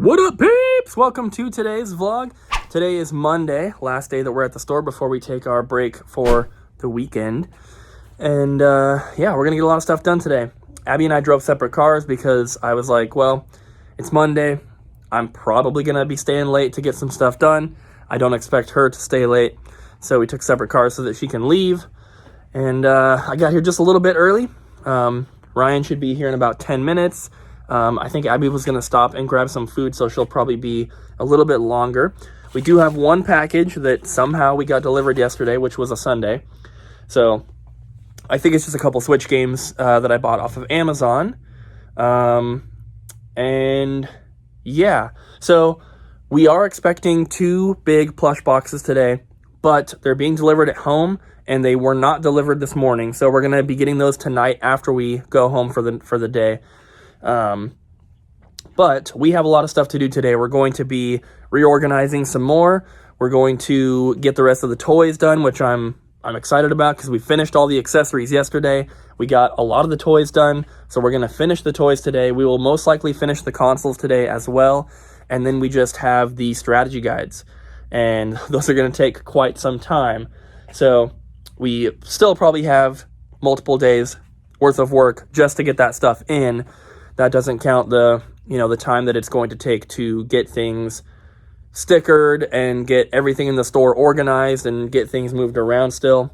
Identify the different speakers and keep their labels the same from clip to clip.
Speaker 1: What up, peeps? Welcome to today's vlog. Today is Monday, last day that we're at the store before we take our break for the weekend. And yeah, we're gonna get a lot of stuff done today. Abby and I drove separate cars because I was like, well, it's Monday. I'm probably gonna be staying late to get some stuff done. I don't expect her to stay late. So we took separate cars so that she can leave. And I got here just a little bit early. Ryan should be here in about 10 minutes. I think Abby was going to stop and grab some food, so she'll probably be a little bit longer. We do have one package that somehow we got delivered yesterday, which was a Sunday. So I think it's just a couple Switch games that I bought off of Amazon. And yeah, so we are expecting 2 big plush boxes today, but they're being delivered at home and they were not delivered this morning. So we're going to be getting those tonight after we go home for the day. But we have a lot of stuff to do today. We're going to be reorganizing some more. We're going to get the rest of the toys done, which I'm excited about because we finished all the accessories yesterday. We got a lot of the toys done, so we're going to finish the toys today. We will most likely finish the consoles today as well, and then we just have the strategy guides, and those are going to take quite some time. So we still probably have multiple days worth of work just to get that stuff in. That doesn't count the time that it's going to take to get things stickered and get everything in the store organized and get things moved around still.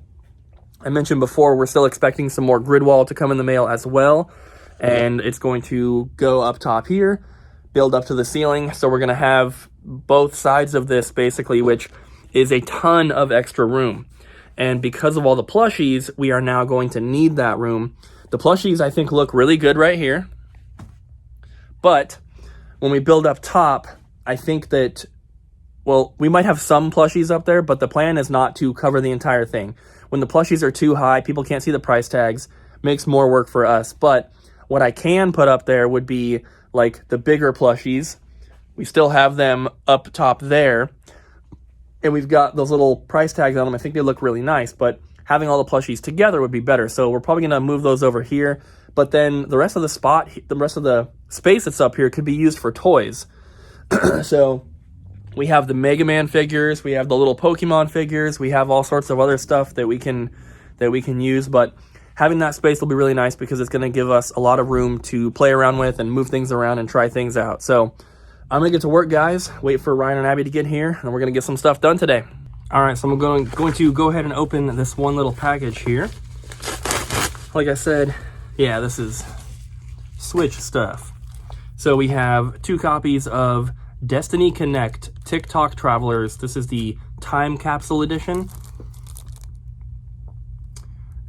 Speaker 1: I mentioned before, we're still expecting some more grid wall to come in the mail as well. And it's going to go up top here, build up to the ceiling. So we're going to have both sides of this basically, which is a ton of extra room. And because of all the plushies, we are now going to need that room. The plushies, I think, look really good right here. But when we build up top, I think that, well, we might have some plushies up there, but the plan is not to cover the entire thing. When the plushies are too high, people can't see the price tags, makes more work for us. But what I can put up there would be like the bigger plushies. We still have them up top there, and we've got those little price tags on them. I think they look really nice, but having all the plushies together would be better. So we're probably going to move those over here. But then the rest of the space that's up here could be used for toys. So we have the Mega Man figures, we have the little Pokemon figures, we have all sorts of other stuff that we can use. But having that space will be really nice because it's going to give us a lot of room to play around with and move things around and try things out. So I'm going to get to work, guys. Wait for Ryan and Abby to get here, and we're going to get some stuff done today. All right, so I'm going to go ahead and open this one little package here. Like I said, yeah, this is Switch stuff. So we have 2 copies of Destiny Connect TikTok Travelers. This is the Time Capsule Edition.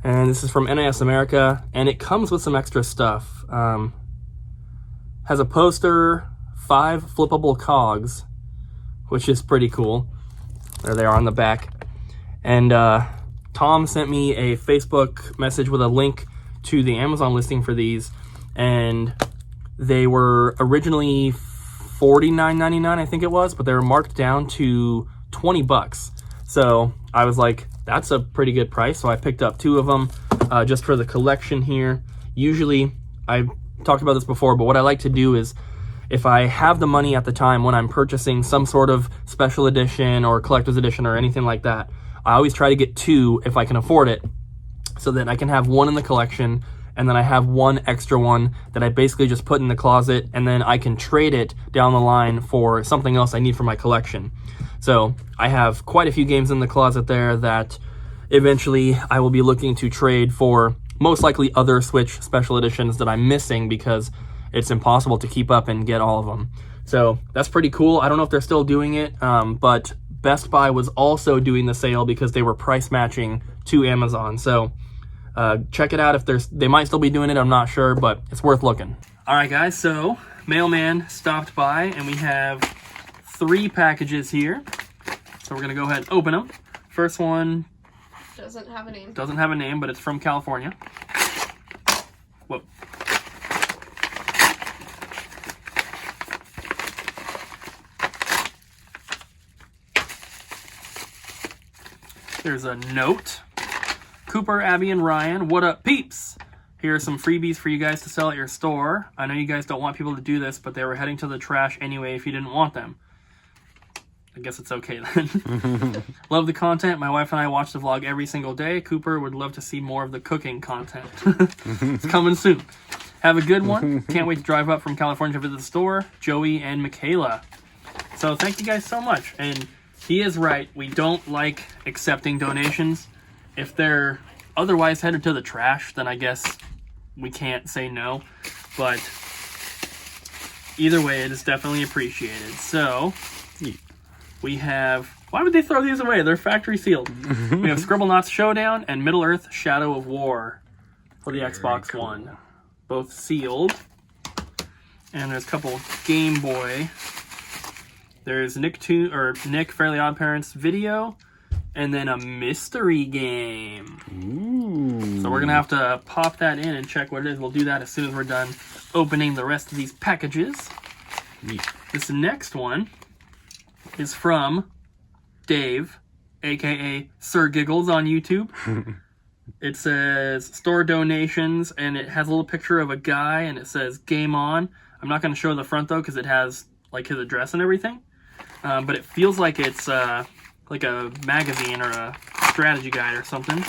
Speaker 1: And this is from NAS America, and it comes with some extra stuff. Has a poster, 5 flippable cogs, which is pretty cool. There they are on the back. And Tom sent me a Facebook message with a link to the Amazon listing for these, and they were originally $49.99, I think it was, but they were marked down to $20. So I was like, that's a pretty good price. So I picked up 2 of them just for the collection here. Usually, I've talked about this before, but what I like to do is if I have the money at the time when I'm purchasing some sort of special edition or collector's edition or anything like that, I always try to get 2 if I can afford it, so that I can have 1 in the collection, and then I have 1 extra one that I basically just put in the closet, and then I can trade it down the line for something else I need for my collection. So I have quite a few games in the closet there that eventually I will be looking to trade for most likely other Switch special editions that I'm missing because it's impossible to keep up and get all of them. So that's pretty cool. I don't know if they're still doing it, but Best Buy was also doing the sale because they were price matching to Amazon. So check it out. If they might still be doing it, I'm not sure, but it's worth looking. All right, guys, so mailman stopped by, and we have 3 packages here. So we're gonna go ahead and open them. First one
Speaker 2: doesn't have a name.
Speaker 1: Doesn't have a name, but it's from California. Whoa. There's a note. Cooper, Abby, and Ryan, what up, peeps? here are some freebies for you guys to sell at your store. I know you guys don't want people to do this, but they were heading to the trash anyway if you didn't want them. I guess it's okay then. Love the content. My wife and I watch the vlog every single day. Cooper would love to see more of the cooking content. It's coming soon. Have a good one. Can't wait to drive up from California to visit the store. Joey and Michaela. So thank you guys so much. And he is right. We don't like accepting donations. If they're otherwise headed to the trash, then I guess we can't say no. But either way, it is definitely appreciated. So we have... Why would they throw these away? They're factory sealed. We have Scribblenauts Showdown and Middle-earth Shadow of War for the Xbox One. Both sealed. And there's a couple Game Boy. There's Nick Fairly Odd Parents video. And then a mystery game.
Speaker 3: Ooh.
Speaker 1: So we're going to have to pop that in and check what it is. We'll do that as soon as we're done opening the rest of these packages.
Speaker 3: Yeah.
Speaker 1: This next one is from Dave, aka Sir Giggles on YouTube. It says store donations, and it has a little picture of a guy, and it says game on. I'm not going to show the front though because it has like his address and everything, but it feels like it's like a magazine or a strategy guide or something.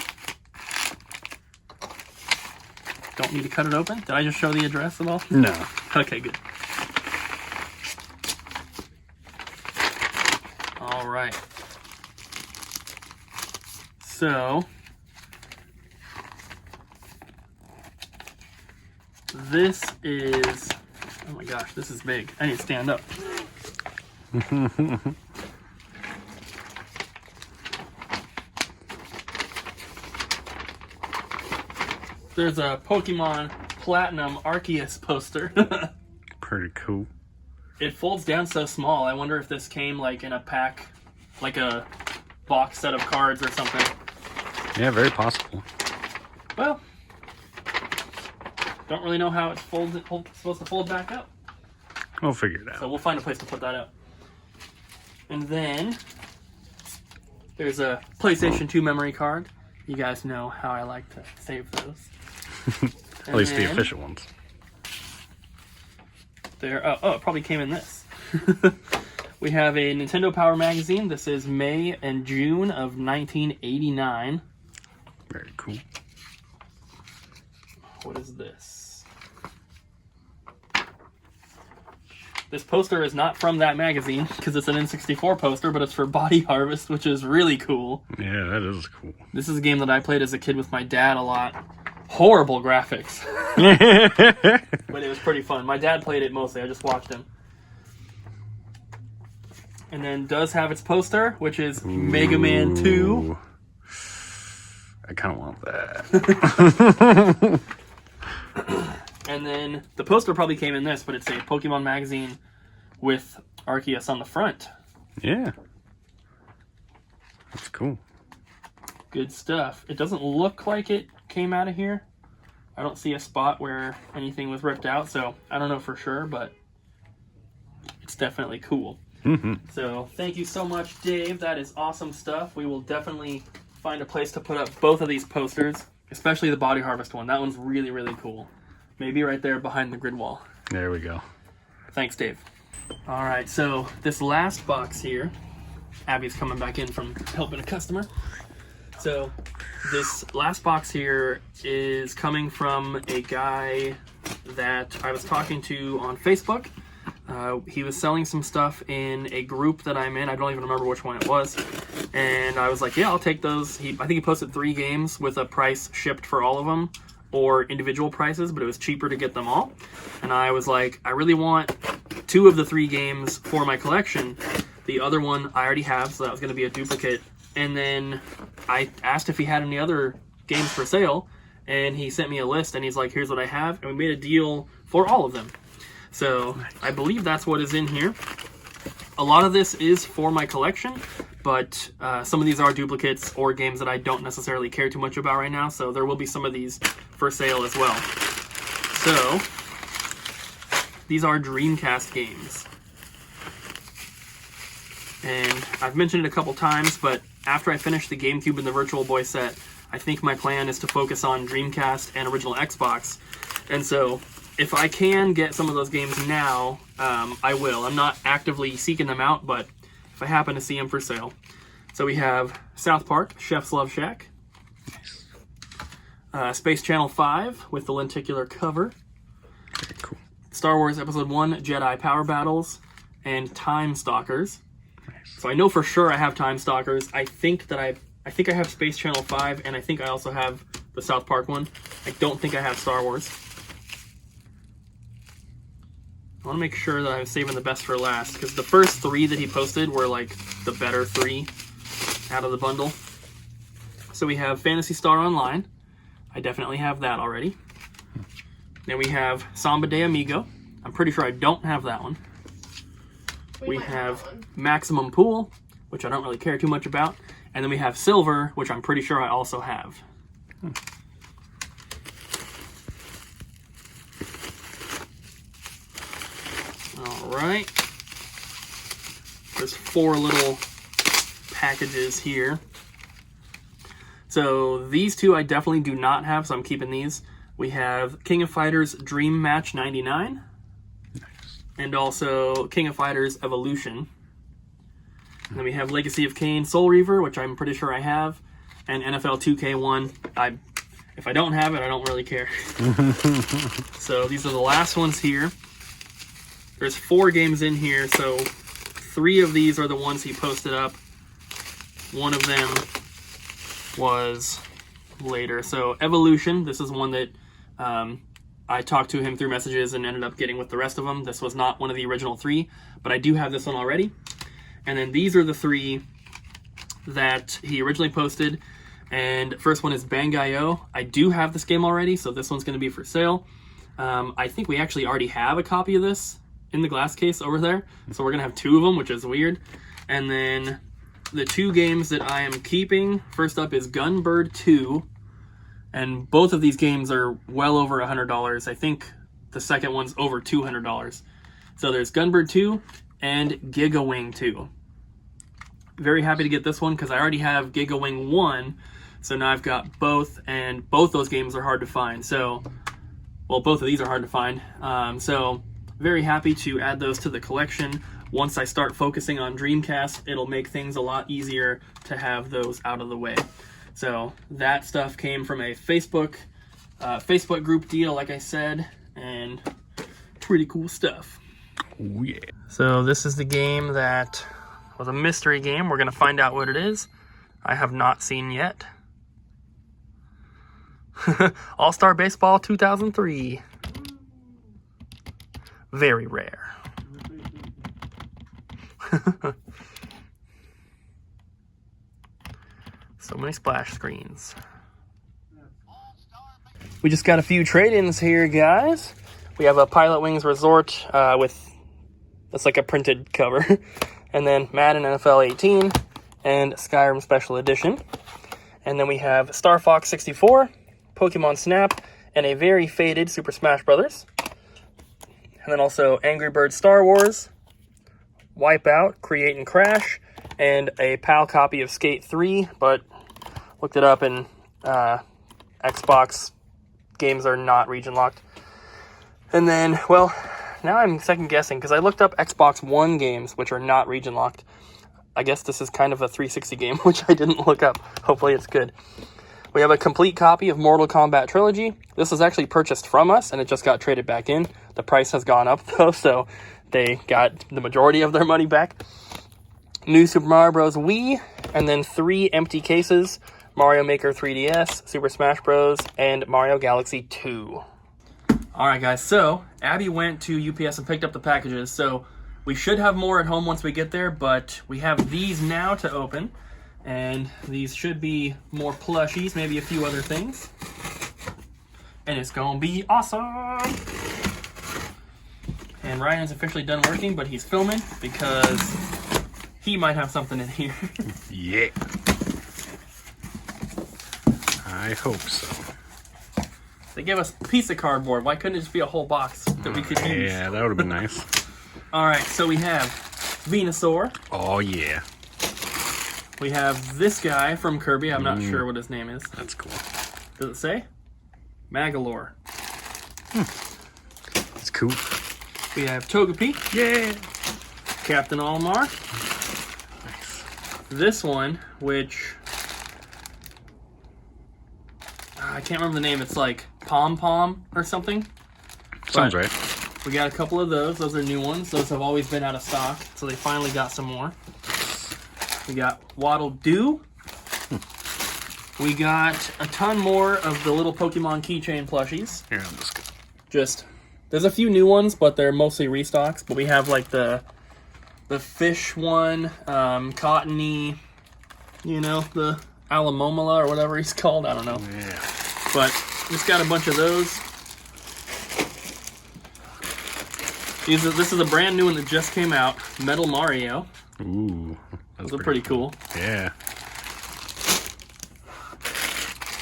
Speaker 1: Don't need to cut it open. Did I just show the address at all?
Speaker 3: No.
Speaker 1: Okay, good. All right. So this is, oh my gosh, this is big. I need to stand up. There's a Pokemon Platinum Arceus poster.
Speaker 3: Pretty cool.
Speaker 1: It folds down so small. I wonder if this came like in a pack, like a box set of cards or something.
Speaker 3: Yeah, very possible.
Speaker 1: Well, don't really know how it's supposed to fold back up.
Speaker 3: We'll figure it out.
Speaker 1: So we'll find a place to put that up. And then there's a PlayStation 2 memory card. You guys know how I like to save those.
Speaker 3: At least the official ones.
Speaker 1: There. Oh, it probably came in this. We have a Nintendo Power magazine. This is May and June of 1989.
Speaker 3: Very cool.
Speaker 1: What is this? This poster is not from that magazine because it's an N64 poster, but it's for Body Harvest, which is really cool.
Speaker 3: Yeah, that is cool.
Speaker 1: This is a game that I played as a kid with my dad a lot. Horrible graphics. But it was pretty fun. My dad played it mostly. I just watched him. And then does have its poster, which is Mega Man 2.
Speaker 3: I kind of want that.
Speaker 1: And then the poster probably came in this, but it's a Pokemon magazine with Arceus on the front.
Speaker 3: Yeah. That's cool.
Speaker 1: Good stuff. It doesn't look like it came out of here. I don't see a spot where anything was ripped out, so I don't know for sure, but it's definitely cool.
Speaker 3: Mm-hmm.
Speaker 1: So thank you so much, Dave. That is awesome stuff. We will definitely find a place to put up both of these posters, especially the Body Harvest one. That one's really, really cool. Maybe right there behind the grid wall.
Speaker 3: There we go.
Speaker 1: Thanks, Dave. All right, so this last box here, Abby's coming back in from helping a customer. So this last box here is coming from a guy that I was talking to on Facebook. He was selling some stuff in a group that I'm in. I don't even remember which one it was. And I was like, yeah, I'll take those. I think he posted 3 games with a price shipped for all of them, or individual prices, but it was cheaper to get them all. And I was like, I really want 2 of the 3 games for my collection. The other one I already have, so that was going to be a duplicate. And then I asked if he had any other games for sale, and he sent me a list, and he's like, here's what I have. And we made a deal for all of them. So I believe that's what is in here. A lot of this is for my collection, but some of these are duplicates or games that I don't necessarily care too much about right now, so there will be some of these for sale as well. So these are Dreamcast games. And I've mentioned it a couple times, but after I finished the GameCube and the Virtual Boy set, I think my plan is to focus on Dreamcast and original Xbox. And so if I can get some of those games now, I will. I'm not actively seeking them out, but if I happen to see them for sale. So we have South Park, Chef's Love Shack. Space Channel 5 with the lenticular cover.
Speaker 3: Very cool.
Speaker 1: Star Wars Episode 1 Jedi Power Battles, and Time Stalkers. So I know for sure I have Time Stalkers. I think I have Space Channel 5, and I think I also have the South Park one. I don't think I have Star Wars. I want to make sure that I'm saving the best for last, because the first 3 that he posted were like the better 3 out of the bundle. So we have Phantasy Star Online. I definitely have that already. Then we have Samba de Amigo. I'm pretty sure I don't have that one. We have Maximum Pool, which I don't really care too much about. And then we have Silver, which I'm pretty sure I also have. All right. There's 4 little packages here. So these 2 I definitely do not have, so I'm keeping these. We have King of Fighters Dream Match 99. Nice. And also King of Fighters Evolution. And then we have Legacy of Kain Soul Reaver, which I'm pretty sure I have. And NFL 2K1. If I don't have it, I don't really care. So these are the last ones here. There's 4 games in here, so 3 of these are the ones he posted up. One of them was later. So Evolution, this is one that I talked to him through messages and ended up getting with the rest of them. This was not one of the original 3, but I do have this one already. And then these are the 3 that he originally posted. And first one is Bang.io. I do have this game already, so this one's going to be for sale. I think we actually already have a copy of this in the glass case over there. So we're going to have 2 of them, which is weird. And then the 2 games that I am keeping, first up is Gunbird 2. And both of these games are well over $100. I think the second one's over $200. So there's Gunbird 2 and Gigawing 2. Very happy to get this one because I already have Gigawing 1. So now I've got both, and both those games are hard to find. So, well, both of these are hard to find. So very happy to add those to the collection. Once I start focusing on Dreamcast, it'll make things a lot easier to have those out of the way. So that stuff came from a Facebook group deal, like I said, and pretty cool stuff.
Speaker 3: Oh, yeah.
Speaker 1: So this is the game that was a mystery game. We're going to find out what it is. I have not seen yet. All-Star Baseball 2003. Very rare. So many splash screens. We just got a few trade-ins here, guys. We have a Pilot Wings Resort with, that's like a printed cover. And then Madden NFL 18 and Skyrim Special Edition. And then we have Star Fox 64, Pokemon Snap, and a very faded Super Smash Bros. And then also Angry Birds Star Wars, Wipeout, Create and Crash, and a PAL copy of Skate 3, but looked it up and Xbox games are not region locked. And then, well, now I'm second guessing because I looked up Xbox One games, which are not region locked. I guess this is kind of a 360 game, which I didn't look up. Hopefully it's good. We have a complete copy of Mortal Kombat Trilogy. This was actually purchased from us, and it just got traded back in. The price has gone up, though, so they got the majority of their money back. New Super Mario Bros. Wii, and then 3 empty cases, Mario Maker 3DS, Super Smash Bros., and Mario Galaxy 2. Alright guys, so Abby went to UPS and picked up the packages, so we should have more at home once we get there, but we have these now to open, and these should be more plushies, maybe a few other things. And it's gonna be awesome! And Ryan's officially done working, but he's filming because he might have something in here.
Speaker 3: Yeah. I hope so.
Speaker 1: They gave us a piece of cardboard. Why couldn't it just be a whole box that we could use?
Speaker 3: Yeah, that would have been nice.
Speaker 1: Alright, so we have Venusaur.
Speaker 3: Oh, yeah.
Speaker 1: We have this guy from Kirby. I'm not sure what his name is.
Speaker 3: That's cool.
Speaker 1: Does it say? Magalore.
Speaker 3: It's cool.
Speaker 1: We have Togepi.
Speaker 3: Yeah.
Speaker 1: Captain Olimar.
Speaker 3: Nice.
Speaker 1: This one, which... I can't remember the name. It's like Pom Pom or something.
Speaker 3: Sounds right.
Speaker 1: We got a couple of those. Those are new ones. Those have always been out of stock, so they finally got some more. We got Waddle Doo. We got a ton more of the little Pokemon keychain plushies.
Speaker 3: Here, I'm just gonna...
Speaker 1: There's a few new ones, but they're mostly restocks. But we have like the fish one, cottony, you know, the Alamomola or whatever he's called. I don't know.
Speaker 3: Yeah.
Speaker 1: But just got a bunch of those. This is a brand new one that just came out. Metal Mario.
Speaker 3: Ooh.
Speaker 1: Those are pretty cool.
Speaker 3: Yeah.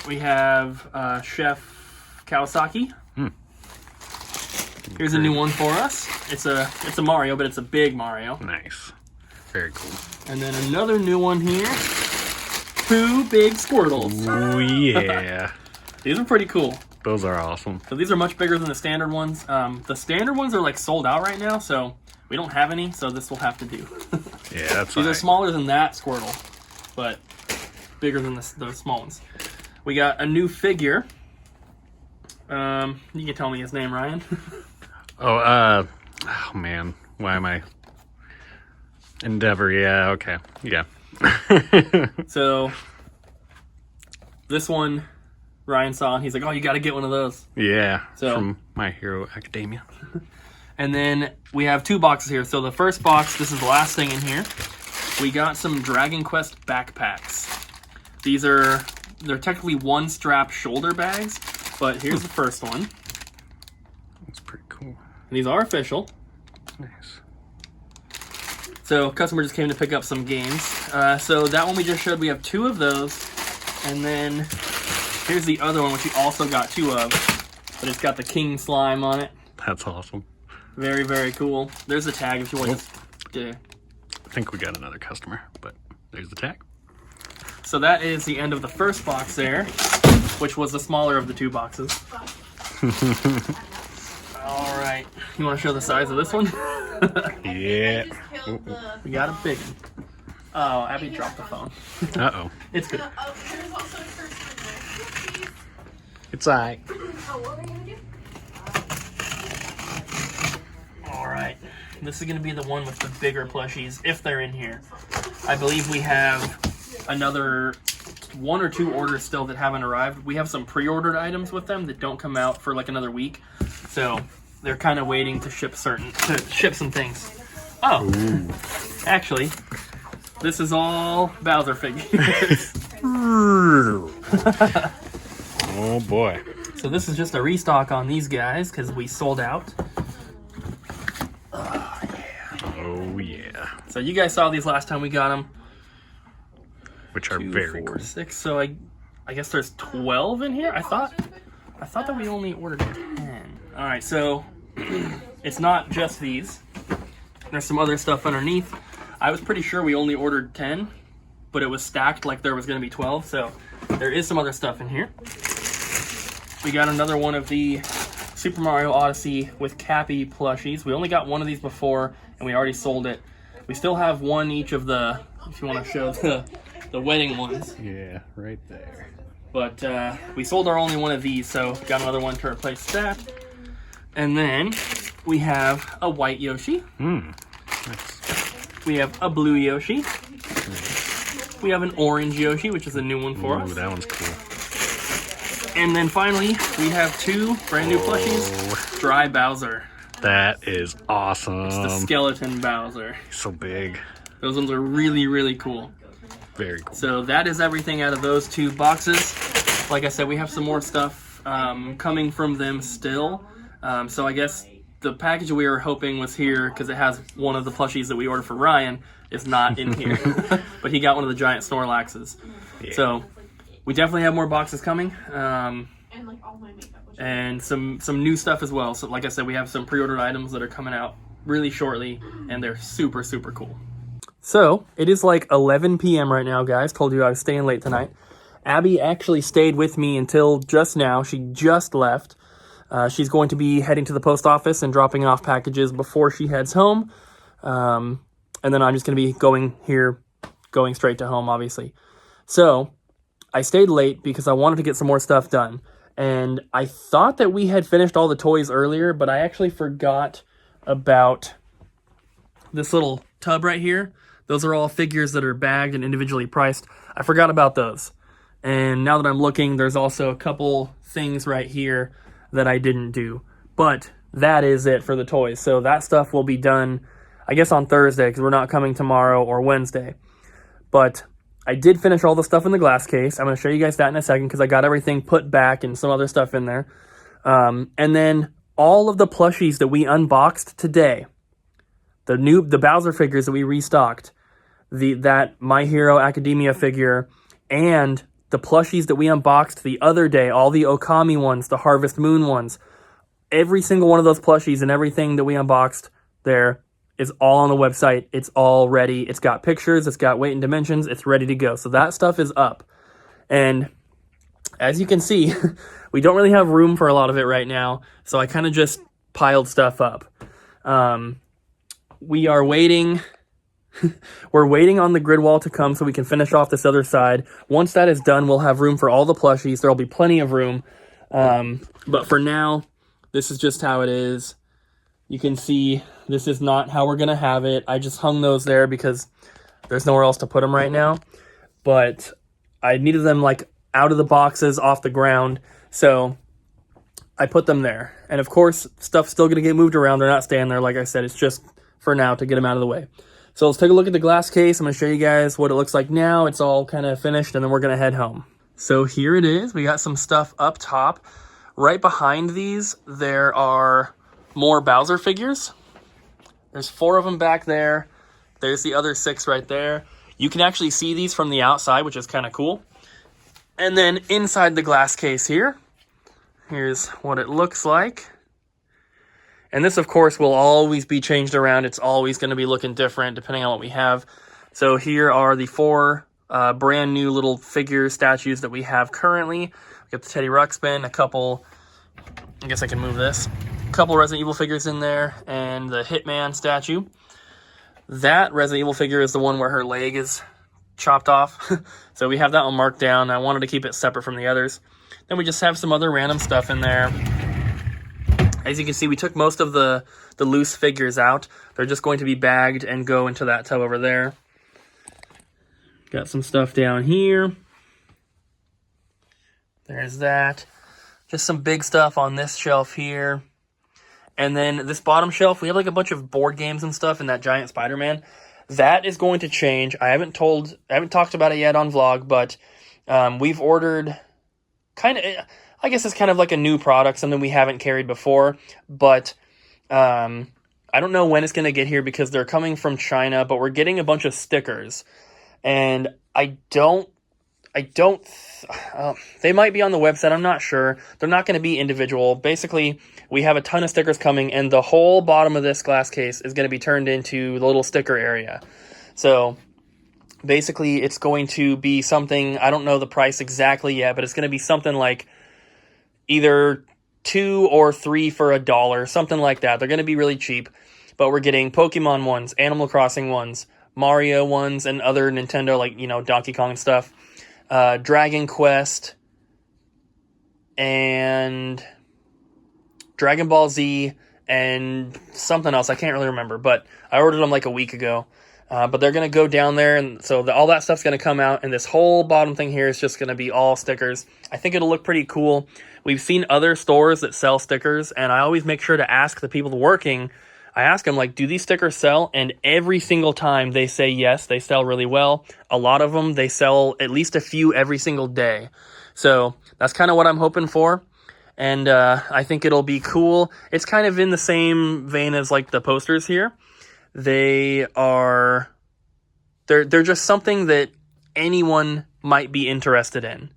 Speaker 1: We have Chef Kawasaki. Here's a new one for us. It's a Mario, but it's a big Mario.
Speaker 3: Nice. Very cool.
Speaker 1: And then another new one here. 2 big Squirtles.
Speaker 3: Ooh, yeah.
Speaker 1: These are pretty cool.
Speaker 3: Those are awesome.
Speaker 1: So these are much bigger than the standard ones. The standard ones are like sold out right now, so we don't have any, so this will have to do.
Speaker 3: Yeah, that's
Speaker 1: These are smaller than that Squirtle, but bigger than the small ones. We got a new figure. You can tell me his name, Ryan.
Speaker 3: Oh man. Why am I... Endeavor, yeah, okay. Yeah.
Speaker 1: So, this one, Ryan saw, and he's like, oh, you gotta get one of those.
Speaker 3: Yeah,
Speaker 1: So-
Speaker 3: from My Hero Academia.
Speaker 1: And then we have 2 boxes here. So the first box, this is the last thing in here. We got some Dragon Quest backpacks. They're technically 1-strap shoulder bags, but here's the first one.
Speaker 3: That's pretty cool.
Speaker 1: And these are official.
Speaker 3: Nice.
Speaker 1: So customer just came to pick up some games. So that one we just showed, we have 2 of those. And then here's the other one, which we also got 2 of. But it's got the King Slime on it.
Speaker 3: That's awesome.
Speaker 1: Very, very cool. There's the tag if you want to...
Speaker 3: I think we got another customer, but there's the tag.
Speaker 1: So that is the end of the first box there, which was the smaller of the 2 boxes. All right. You want to show the size of this one?
Speaker 3: Yeah.
Speaker 1: We got a big one. Oh, Abby dropped the phone.
Speaker 3: Uh-oh.
Speaker 1: It's good.
Speaker 2: There's also a first one there.
Speaker 3: It's alright.
Speaker 2: Oh, what were we gonna do?
Speaker 1: All right. This is going to be the one with the bigger plushies, if they're in here. I believe we have another 1 or 2 orders still that haven't arrived. We have some pre-ordered items with them that don't come out for like another week. So they're kind of waiting to ship some things. Oh,
Speaker 3: Ooh.
Speaker 1: actually, this is all Bowser figures.
Speaker 3: Oh boy.
Speaker 1: So this is just a restock on these guys because we sold out.
Speaker 3: Oh yeah.
Speaker 1: So you guys saw these last time we got them.
Speaker 3: Which are
Speaker 1: 2,
Speaker 3: very
Speaker 1: 4,
Speaker 3: cool.
Speaker 1: 6. So I guess there's 12 in here. I thought that we only ordered 10. All right, so it's not just these. There's some other stuff underneath. I was pretty sure we only ordered 10, but it was stacked like there was going to be 12. So there is some other stuff in here. We got another one of the Super Mario Odyssey with Cappy plushies. We only got one of these before, and we already sold it. We still have one each of the, if you want to show the wedding ones.
Speaker 3: Yeah, right there.
Speaker 1: But we sold our only one of these, so got another one to replace that. And then we have a white Yoshi.
Speaker 3: Nice.
Speaker 1: We have a blue Yoshi. We have an orange Yoshi, which is a new one for us.
Speaker 3: Ooh, that one's cool.
Speaker 1: And then finally, we have 2 brand new plushies. Dry Bowser.
Speaker 3: That is awesome.
Speaker 1: It's the skeleton Bowser.
Speaker 3: He's so big.
Speaker 1: Those ones are really, really cool.
Speaker 3: Very cool.
Speaker 1: So that is everything out of those 2 boxes. Like I said, we have some more stuff coming from them still. So I guess the package we were hoping was here because it has one of the plushies that we ordered for Ryan is not in here. But he got one of the giant Snorlaxes.
Speaker 3: Yeah.
Speaker 1: So we definitely have more boxes coming.
Speaker 2: And like all my makeup. Which
Speaker 1: And some new stuff as well. So like I said, we have some pre-ordered items that are coming out really shortly, and they're super, super cool. So, it is like 11 p.m. right now, guys. Told you I was staying late tonight. Abby actually stayed with me until just now. She just left. She's going to be heading to the post office and dropping off packages before she heads home. And then I'm just going to be going straight to home, obviously. So, I stayed late because I wanted to get some more stuff done. And I thought that we had finished all the toys earlier, but I actually forgot about this little tub right here. Those are all figures that are bagged and individually priced. I forgot about those. And now that I'm looking, there's also a couple things right here that I didn't do. But that is it for the toys. So that stuff will be done, I guess, on Thursday, because we're not coming tomorrow or Wednesday. But I did finish all the stuff in the glass case. I'm going to show you guys that in a second, because I got everything put back and some other stuff in there. And then all of the plushies that we unboxed today, the Bowser figures that we restocked, that My Hero Academia figure, and the plushies that we unboxed the other day, all the Okami ones, the Harvest Moon ones, every single one of those plushies and everything that we unboxed there is all on the website. It's all ready. It's got pictures. It's got weight and dimensions. It's ready to go. So that stuff is up. And as you can see, we don't really have room for a lot of it right now. So I kind of just piled stuff up. We are waiting. We're waiting on the grid wall to come so we can finish off this other side. Once that is done, we'll have room for all the plushies. There'll be plenty of room. But for now, this is just how it is. You can see this is not how we're going to have it. I just hung those there because there's nowhere else to put them right now. But I needed them like out of the boxes, off the ground. So I put them there. And of course, stuff's still going to get moved around. They're not staying there. Like I said, it's just for now to get them out of the way. So let's take a look at the glass case. I'm going to show you guys what it looks like now. It's all kind of finished, and then we're going to head home. So here it is. We got some stuff up top. Right behind these, there are more Bowser figures. There's 4 of them back there. There's the other 6 right there. You can actually see these from the outside, which is kind of cool. And then inside the glass case here, here's what it looks like. And this, of course, will always be changed around. It's always going to be looking different depending on what we have. So here are the 4 brand new little figure statues that we have currently. We got the Teddy Ruxpin, a couple, I guess I can move this, a couple Resident Evil figures in there, and the Hitman statue. That Resident Evil figure is the one where her leg is chopped off. So we have that one marked down. I wanted to keep it separate from the others. Then we just have some other random stuff in there. As you can see, we took most of the loose figures out. They're just going to be bagged and go into that tub over there. Got some stuff down here. There's that. Just some big stuff on this shelf here. And then this bottom shelf, we have like a bunch of board games and stuff in that giant Spider-Man. That is going to change. I haven't talked about it yet on vlog, but we've ordered I guess it's kind of like a new product, something we haven't carried before, but I don't know when it's going to get here because they're coming from China, but we're getting a bunch of stickers, and they might be on the website, I'm not sure. They're not going to be individual. Basically, we have a ton of stickers coming, and the whole bottom of this glass case is going to be turned into the little sticker area. So basically, it's going to be something, I don't know the price exactly yet, but it's going to be something like either 2 or 3 for $1, something like that. They're going to be really cheap, but we're getting Pokemon ones, Animal Crossing ones, Mario ones, and other Nintendo, like, Donkey Kong stuff, Dragon Quest, and Dragon Ball Z, and something else. I can't really remember, but I ordered them like a week ago. But they're going to go down there, and so all that stuff's going to come out, and this whole bottom thing here is just going to be all stickers. I think it'll look pretty cool. We've seen other stores that sell stickers, and I always make sure to ask the people working. I ask them, like, do these stickers sell? And every single time they say yes, they sell really well. A lot of them, they sell at least a few every single day. So that's kind of what I'm hoping for. And I think it'll be cool. It's kind of in the same vein as, like, the posters here. They're just something that anyone might be interested in.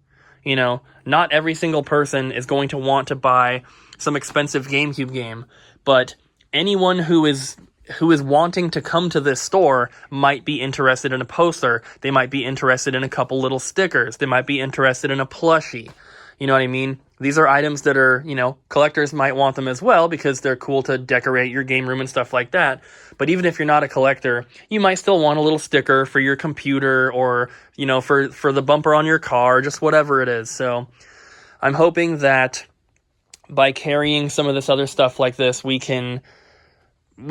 Speaker 1: Not every single person is going to want to buy some expensive GameCube game, but anyone who who is wanting to come to this store might be interested in a poster. They might be interested in a couple little stickers. They might be interested in a plushie. You know what I mean? These are items that are, collectors might want them as well because they're cool to decorate your game room and stuff like that. But even if you're not a collector, you might still want a little sticker for your computer or, for the bumper on your car, just whatever it is. So I'm hoping that by carrying some of this other stuff like this, we can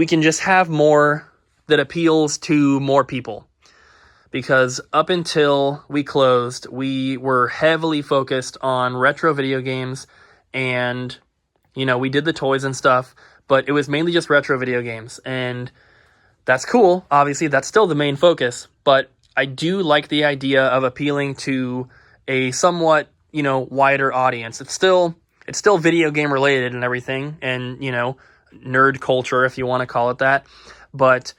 Speaker 1: just have more that appeals to more people. Because up until we closed, we were heavily focused on retro video games and, we did the toys and stuff, but it was mainly just retro video games. And that's cool. Obviously, that's still the main focus, but I do like the idea of appealing to a somewhat, wider audience. It's still video game related and everything and, nerd culture, if you want to call it that. But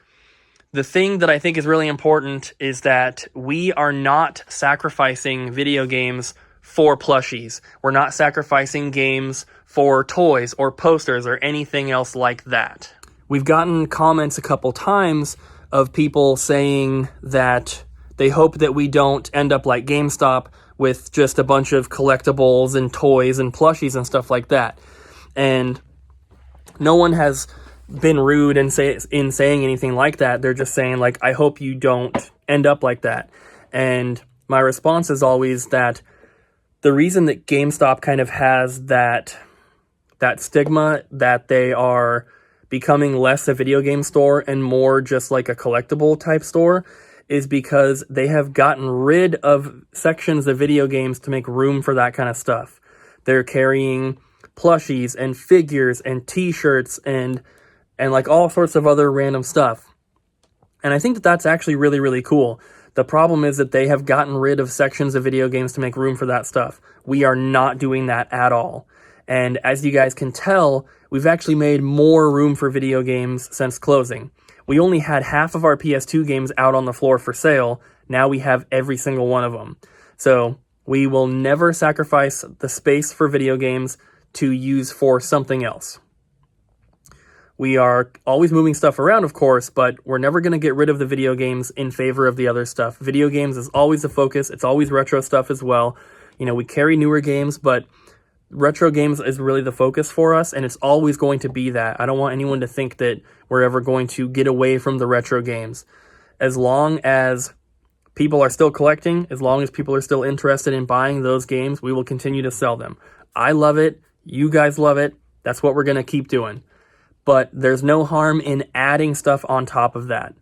Speaker 1: the thing that I think is really important is that we are not sacrificing video games for plushies. We're not sacrificing games for toys or posters or anything else like that. We've gotten comments a couple times of people saying that they hope that we don't end up like GameStop with just a bunch of collectibles and toys and plushies and stuff like that. And no one has been rude in saying anything like that. They're just saying, like, I hope you don't end up like that. And my response is always that the reason that GameStop kind of has that stigma that they are becoming less a video game store and more just like a collectible type store is because they have gotten rid of sections of video games to make room for that kind of stuff. They're carrying plushies and figures and t-shirts and like all sorts of other random stuff. And I think that that's actually really, really cool. The problem is that they have gotten rid of sections of video games to make room for that stuff. We are not doing that at all. And as you guys can tell, we've actually made more room for video games since closing. We only had half of our PS2 games out on the floor for sale. Now we have every single one of them. So we will never sacrifice the space for video games to use for something else. We are always moving stuff around, of course, but we're never going to get rid of the video games in favor of the other stuff. Video games is always the focus. It's always retro stuff as well. We carry newer games, but retro games is really the focus for us, and it's always going to be that. I don't want anyone to think that we're ever going to get away from the retro games. As long as people are still collecting, as long as people are still interested in buying those games, we will continue to sell them. I love it. You guys love it. That's what we're going to keep doing. But there's no harm in adding stuff on top of that.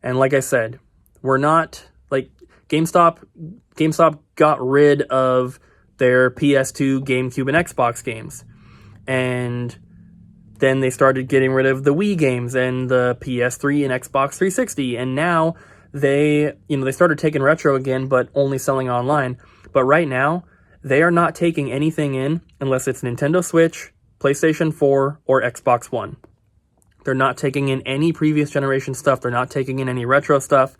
Speaker 1: And like I said, we're not like GameStop got rid of their PS2, GameCube, and Xbox games. And then they started getting rid of the Wii games and the PS3 and Xbox 360. And now they started taking retro again, but only selling online. But right now, they are not taking anything in unless it's Nintendo Switch, PlayStation 4, or Xbox One. They're not taking in any previous generation stuff. They're not taking in any retro stuff.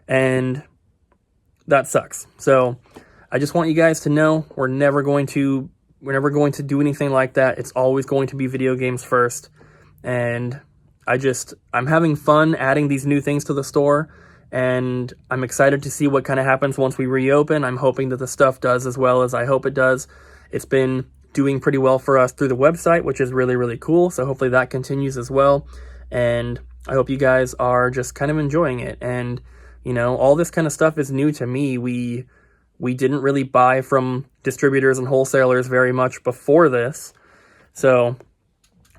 Speaker 1: And that sucks. So I just want you guys to know we're never going to do anything like that. It's always going to be video games first. And I'm having fun adding these new things to the store. And I'm excited to see what kind of happens once we reopen. I'm hoping that the stuff does as well as I hope it does. It's been doing pretty well for us through the website, which is really, really cool. So hopefully that continues as well. And I hope you guys are just kind of enjoying it. And, all this kind of stuff is new to me. We didn't really buy from distributors and wholesalers very much before this. So,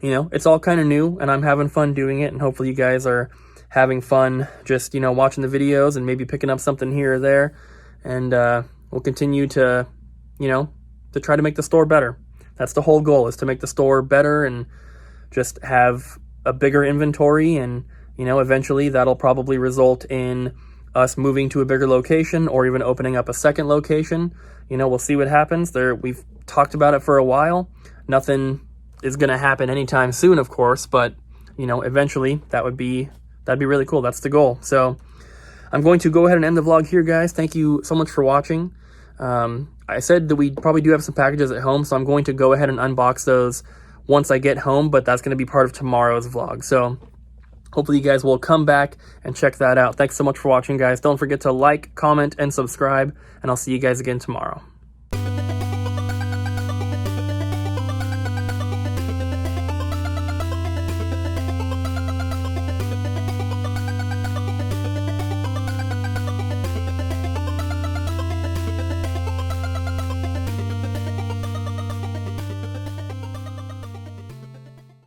Speaker 1: it's all kind of new and I'm having fun doing it. And hopefully you guys are having fun just, watching the videos and maybe picking up something here or there. And we'll continue to try to make the store better. That's the whole goal, is to make the store better and just have a bigger inventory. And, eventually that'll probably result in us moving to a bigger location or even opening up a second location. We'll see what happens. We've talked about it for a while. Nothing is going to happen anytime soon, of course, but, eventually that'd be really cool. That's the goal. So I'm going to go ahead and end the vlog here, guys. Thank you so much for watching. I said that we probably do have some packages at home, so I'm going to go ahead and unbox those once I get home, but that's going to be part of tomorrow's vlog. So Hopefully you guys will come back and check that out. Thanks so much for watching, guys. Don't forget to like, comment, and subscribe, and I'll see you guys again tomorrow.